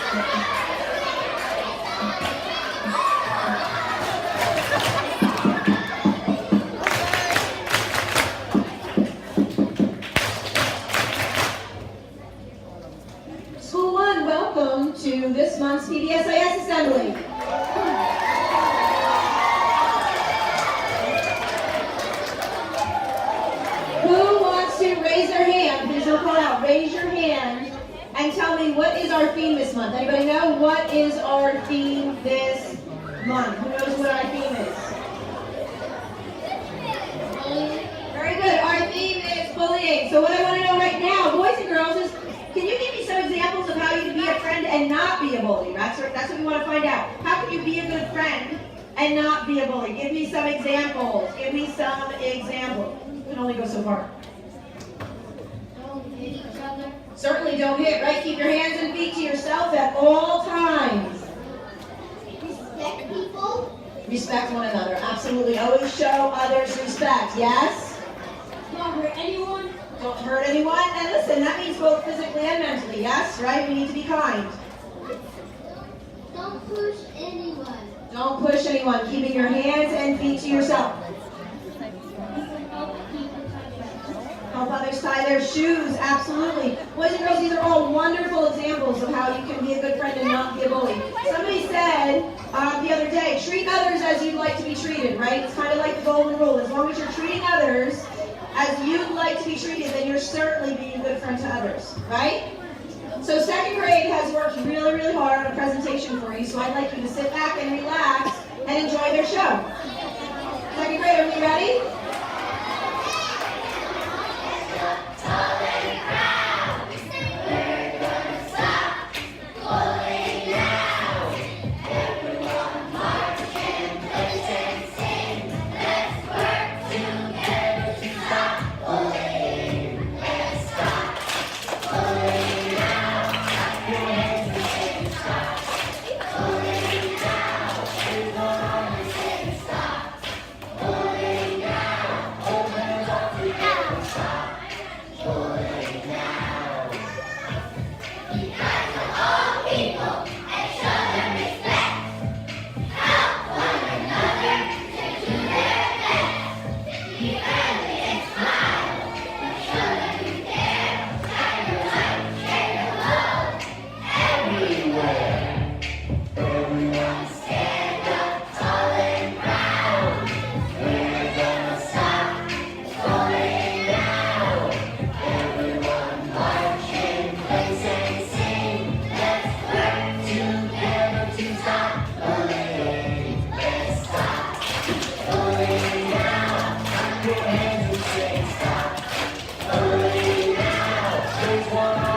School 1, welcome to this month's PBSIS Assembly. Who wants to raise their hand? Please don't call out. Raise your hand and tell me what is our theme this month. Anybody know what is our theme this month? Who knows what our theme is? Very good. Our theme is bullying. So what I want to know right now, boys and girls, is can you give me some examples of how you can be a friend and not be a bully? That's what we want to find out. How can you be a good friend and not be a bully? Give me some examples. Give me some examples. You can only go so far. Don't hit each other. Certainly don't hit, right? Keep your hands and feet to yourself at all times. Respect people. Respect one another. Absolutely. Always show others respect. Yes? Don't hurt anyone. Don't hurt anyone. And listen, that means both physically and mentally. Yes? Right? We need to be kind. Don't push anyone. Don't push anyone. Keeping your hands and feet to yourself. Help others tie their shoes. Absolutely. Boys and girls, these are all wonderful examples of how you can be a good friend and not be a bully. Somebody said the other day, treat others as you'd like to be treated, right? It's kind of like the golden rule. As long as you're treating others as you'd like to be treated, then you're certainly being a good friend to others, right? So second grade has worked really, really hard on a presentation for you, so I'd like you to sit back and relax and enjoy their show. Second grade, are we ready? One.